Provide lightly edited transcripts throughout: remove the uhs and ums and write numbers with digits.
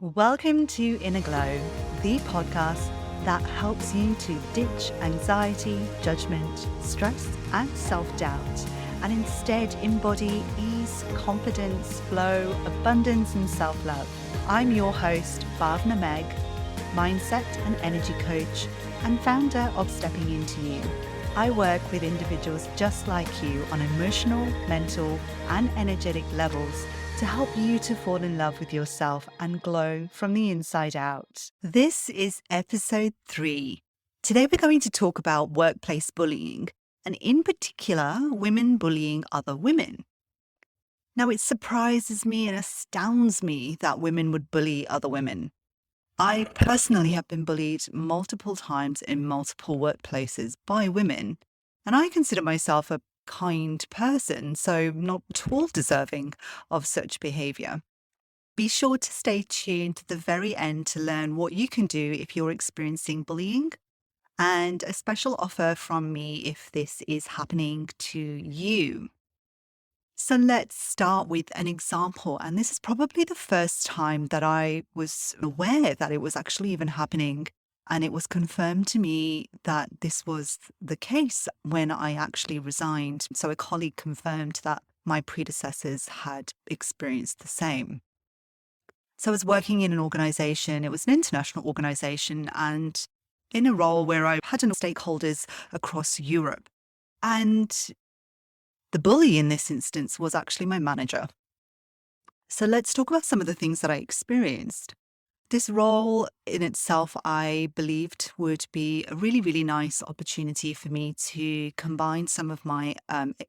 Welcome to InnerGLOW, the podcast that helps you to ditch anxiety, judgment, stress, and self-doubt, and instead embody ease, confidence, flow, abundance, and self-love. I'm your host, Bhavna Meg, mindset and energy coach, and founder of Stepping Into You. I work with individuals just like you on emotional, mental, and energetic levels to help you to fall in love with yourself and glow from the inside out. This is episode 3. Today we're going to talk about workplace bullying, and in particular, women bullying other women. Now, it surprises me and astounds me that women would bully other women. I personally have been bullied multiple times in multiple workplaces by women, and I consider myself a kind person, so not at all deserving of such behavior. Be sure to stay tuned to the very end to learn what you can do if you're experiencing bullying, and a special offer from me if this is happening to you. So let's start with an example. And this is probably the first time that I was aware that it was actually even happening. And it was confirmed to me that this was the case when I actually resigned. So a colleague confirmed that my predecessors had experienced the same. So I was working in an organization, it was an international organization, and in a role where I had stakeholders across Europe. And the bully in this instance was actually my manager. So let's talk about some of the things that I experienced. This role in itself, I believed would be a really, really nice opportunity for me to combine some of my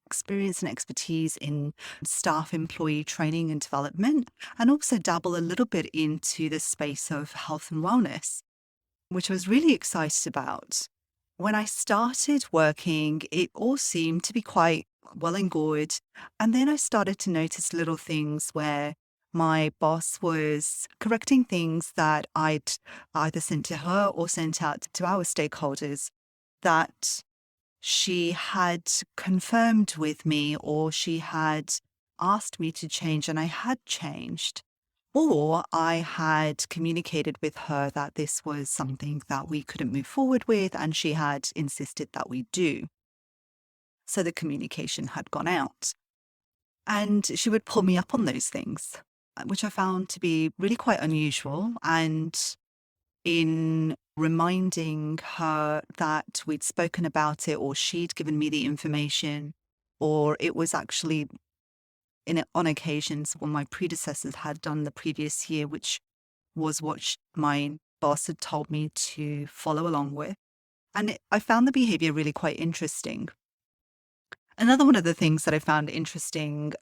experience and expertise in staff employee training and development, and also dabble a little bit into the space of health and wellness, which I was really excited about. When I started working, it all seemed to be quite well and good. And then I started to notice little things where my boss was correcting things that I'd either sent to her or sent out to our stakeholders that she had confirmed with me or she had asked me to change, and I had changed. Or I had communicated with her that this was something that we couldn't move forward with, and she had insisted that we do. So the communication had gone out. And she would pull me up on those things, which I found to be really quite unusual. And in reminding her that we'd spoken about it, or she'd given me the information, or it was actually on occasions when my predecessors had done the previous year, which was what my boss had told me to follow along with. And I found the behavior really quite interesting. Another one of the things that I found interesting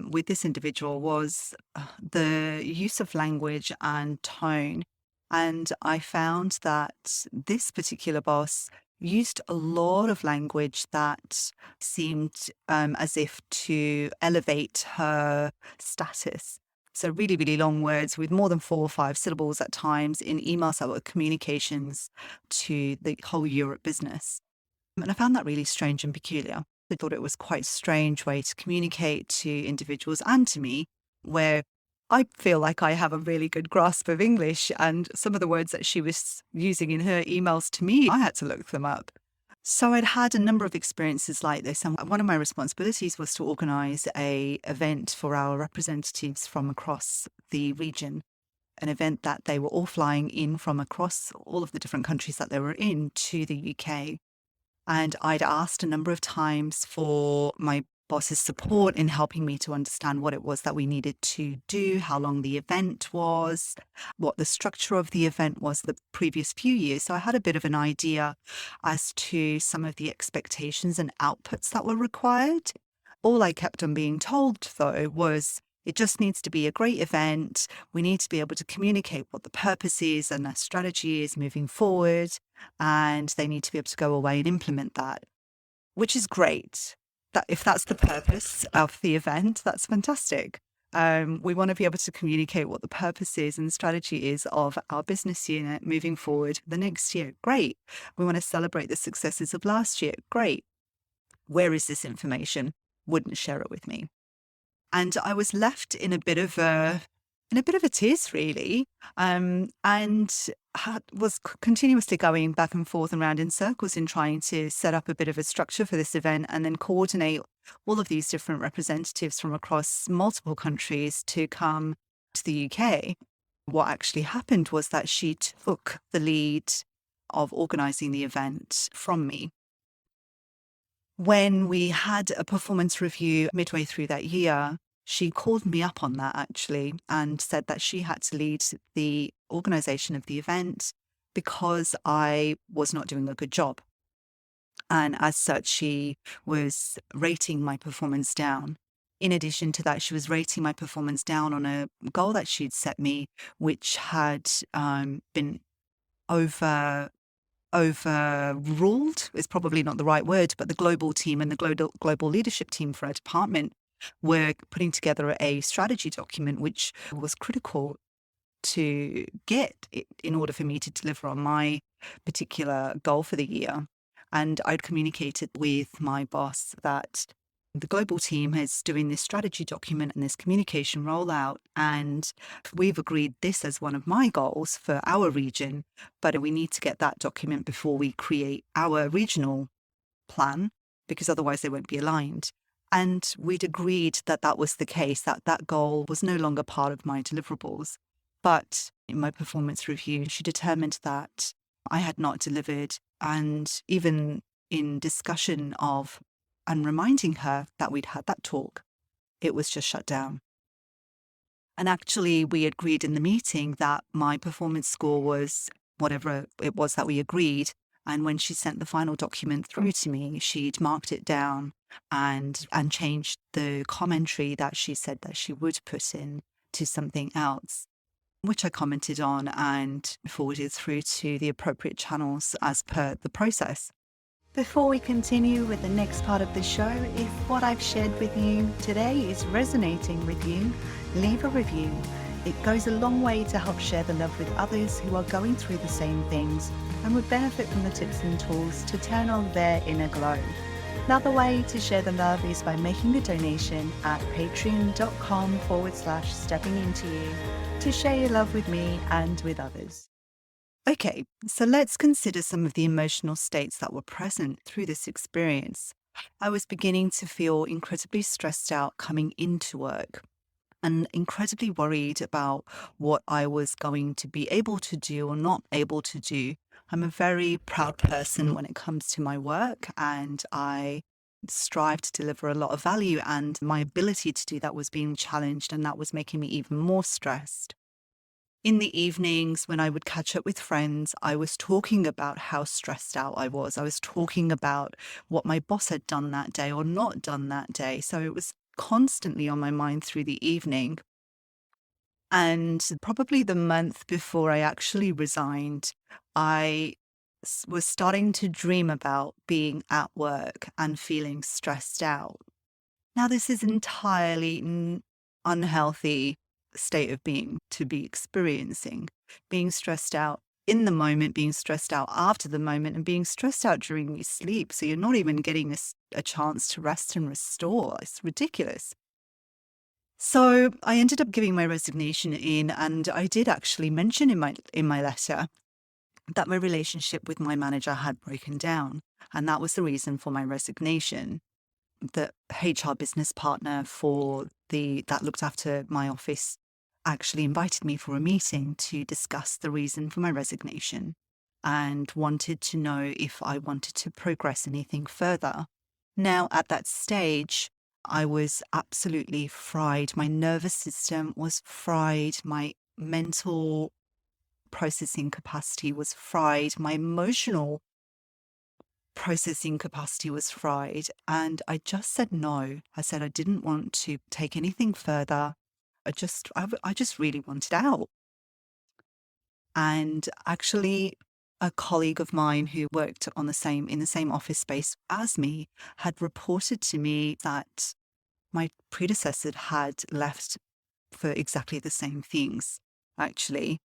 with this individual was the use of language and tone. And I found that this particular boss used a lot of language that seemed as if to elevate her status. So really, really long words with more than 4 or 5 syllables at times in emails that were communications to the whole Europe business. And I found that really strange and peculiar. I thought it was quite a strange way to communicate to individuals and to me, where I feel like I have a really good grasp of English, and some of the words that she was using in her emails to me, I had to look them up. So I'd had a number of experiences like this, and one of my responsibilities was to organise an event for our representatives from across the region, an event that they were all flying in from across all of the different countries that they were in to the UK. And I'd asked a number of times for my boss's support in helping me to understand what it was that we needed to do, how long the event was, what the structure of the event was the previous few years. So I had a bit of an idea as to some of the expectations and outputs that were required. All I kept on being told, though, was it just needs to be a great event. We need to be able to communicate what the purpose is and their strategy is moving forward. And they need to be able to go away and implement that, which is great. That if that's the purpose of the event, that's fantastic. We want to be able to communicate what the purpose is and strategy is of our business unit moving forward the next year. Great. We want to celebrate the successes of last year. Great. Where is this information? Wouldn't share it with me. And I was left in a bit of a in a bit of a tears, really, and was continuously going back and forth and round in circles in trying to set up a bit of a structure for this event and then coordinate all of these different representatives from across multiple countries to come to the UK. What actually happened was that she took the lead of organising the event from me. When we had a performance review midway through that year, she called me up on that actually and said that she had to lead the organisation of the event because I was not doing a good job. And as such, she was rating my performance down. In addition to that, she was rating my performance down on a goal that she'd set me, which had been over overruled is probably not the right word, but the global team and the global leadership team for our department were putting together a strategy document, which was critical to get in order for me to deliver on my particular goal for the year. And I'd communicated with my boss that the global team is doing this strategy document and this communication rollout. And we've agreed this as one of my goals for our region, but we need to get that document before we create our regional plan, because otherwise they won't be aligned. And we'd agreed that that was the case, that that goal was no longer part of my deliverables. But in my performance review, she determined that I had not delivered. And even in discussion of and reminding her that we'd had that talk, it was just shut down. And actually, we agreed in the meeting that my performance score was whatever it was that we agreed. And when she sent the final document through to me, she'd marked it down and changed the commentary that she said that she would put in to something else, which I commented on and forwarded through to the appropriate channels as per the process. Before we continue with the next part of the show, if what I've shared with you today is resonating with you, leave a review. It goes a long way to help share the love with others who are going through the same things and would benefit from the tips and tools to turn on their inner glow. Another way to share the love is by making a donation at patreon.com/stepping into you to share your love with me and with others. Okay, so let's consider some of the emotional states that were present through this experience. I was beginning to feel incredibly stressed out coming into work and incredibly worried about what I was going to be able to do or not able to do. I'm a very proud person when it comes to my work, and I strive to deliver a lot of value, and my ability to do that was being challenged, and that was making me even more stressed. In the evenings, when I would catch up with friends, I was talking about how stressed out I was. I was talking about what my boss had done that day or not done that day. So it was constantly on my mind through the evening. And probably the month before I actually resigned, I was starting to dream about being at work and feeling stressed out. Now, this is entirely unhealthy state of being to be experiencing, being stressed out in the moment, being stressed out after the moment, and being stressed out during your sleep. So you're not even getting a chance to rest and restore. It's ridiculous. So I ended up giving my resignation in, and I did actually mention in my letter that my relationship with my manager had broken down, and that was the reason for my resignation. The HR business partner for that looked after my office actually invited me for a meeting to discuss the reason for my resignation and wanted to know if I wanted to progress anything further. Now, at that stage, I was absolutely fried. My nervous system was fried. My mental processing capacity was fried. My emotional processing capacity was fried. And I just said no. I said I didn't want to take anything further. I just really wanted out. And actually, a colleague of mine who worked in the same office space as me had reported to me that my predecessor had left for exactly the same things, actually,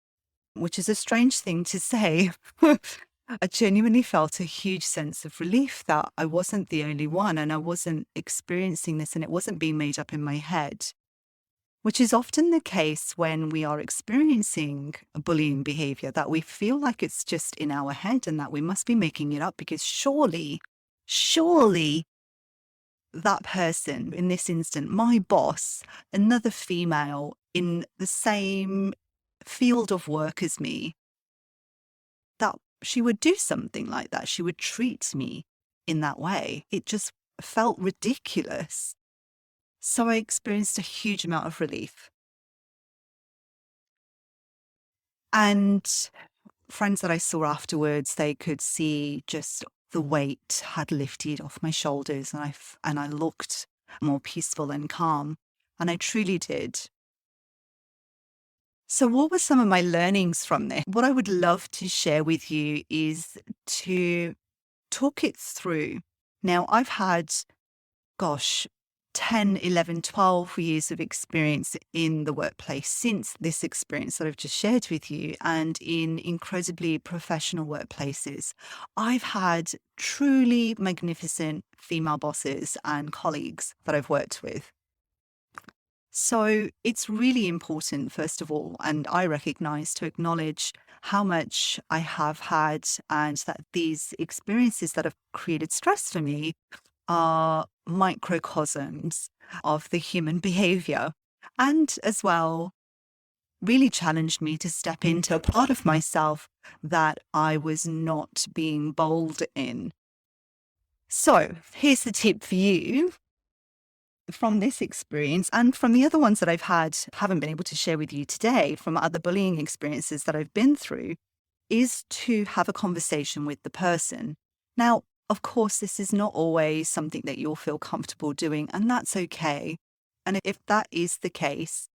which is a strange thing to say. I genuinely felt a huge sense of relief that I wasn't the only one and I wasn't experiencing this and it wasn't being made up in my head. which is often the case when we are experiencing a bullying behavior, that we feel like it's just in our head and that we must be making it up because surely that person, in this instant, my boss, another female in the same field of work as me, that she would do something like that. She would treat me in that way. It just felt ridiculous. So I experienced a huge amount of relief. And friends that I saw afterwards, they could see just the weight had lifted off my shoulders, and I looked more peaceful and calm. And I truly did. So what were some of my learnings from this? What I would love to share with you is to talk it through. Now, I've had, gosh, 10, 11, 12 years of experience in the workplace since this experience that I've just shared with you, and in incredibly professional workplaces. I've had truly magnificent female bosses and colleagues that I've worked with. So it's really important, first of all, and I recognize, to acknowledge how much I have had, and that these experiences that have created stress for me are microcosms of the human behavior, and as well really challenged me to step into a part of myself that I was not being bold in. So here's the tip for you from this experience, and from the other ones that I've had, haven't been able to share with you today, from other bullying experiences that I've been through, is to have a conversation with the person. Now, of course, this is not always something that you'll feel comfortable doing, and that's okay. And if that is the case,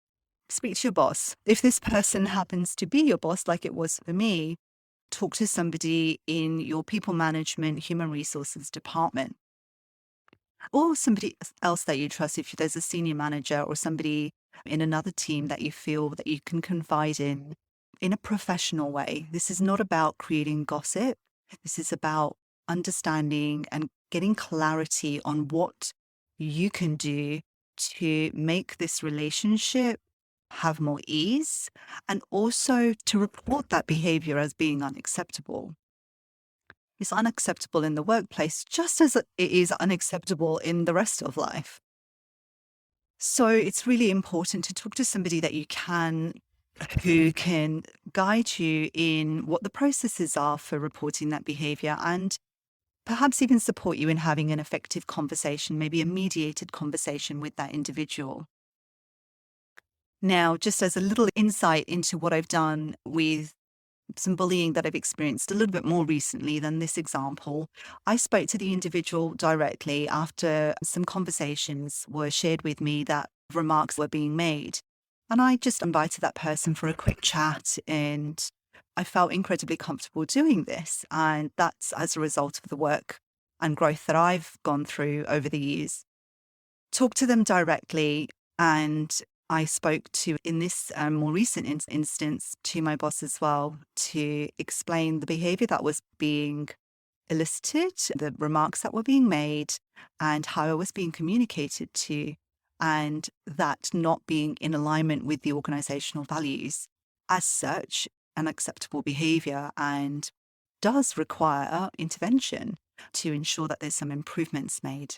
speak to your boss. If this person happens to be your boss, like it was for me, talk to somebody in your people management, human resources department, or somebody else that you trust. If there's a senior manager or somebody in another team that you feel that you can confide in a professional way. This is not about creating gossip. This is about understanding and getting clarity on what you can do to make this relationship have more ease, and also to report that behavior as being unacceptable. It's unacceptable in the workplace, just as it is unacceptable in the rest of life. So it's really important to talk to somebody that you can, who can guide you in what the processes are for reporting that behavior, and perhaps even support you in having an effective conversation, maybe a mediated conversation with that individual. Now, just as a little insight into what I've done with some bullying that I've experienced a little bit more recently than this example, I spoke to the individual directly after some conversations were shared with me that remarks were being made. And I just invited that person for a quick chat, and I felt incredibly comfortable doing this. And that's as a result of the work and growth that I've gone through over the years. Talk to them directly, and I spoke to, in this more recent instance, to my boss as well, to explain the behavior that was being elicited, the remarks that were being made, and how I was being communicated to, and that not being in alignment with the organizational values. As such, an acceptable behavior, and does require intervention to ensure that there's some improvements made.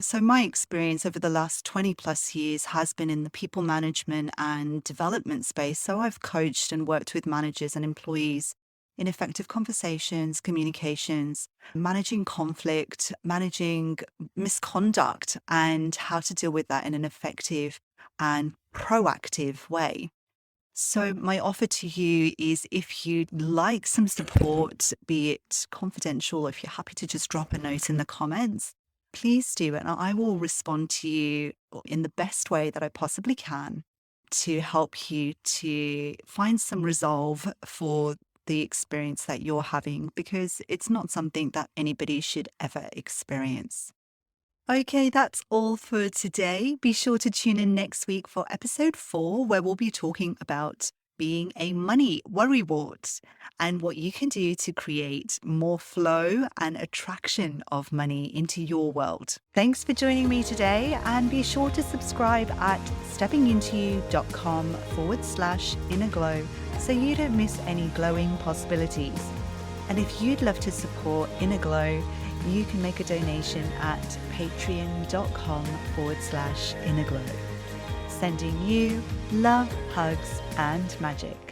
So my experience over the last 20 plus years has been in the people management and development space. So I've coached and worked with managers and employees in effective conversations, communications, managing conflict, managing misconduct, and how to deal with that in an effective and proactive way. So my offer to you is, if you'd like some support, be it confidential, if you're happy to just drop a note in the comments, please do, and I will respond to you in the best way that I possibly can to help you to find some resolve for the experience that you're having, because it's not something that anybody should ever experience. Okay, that's all for today. Be sure to tune in next week for episode 4, where we'll be talking about being a money worrywart, and what you can do to create more flow and attraction of money into your world. Thanks for joining me today, and be sure to subscribe at steppingintoyou.com/innerglow so you don't miss any glowing possibilities. And if you'd love to support InnerGLOW, you can make a donation at patreon.com/innerglow. Sending you love, hugs, and magic.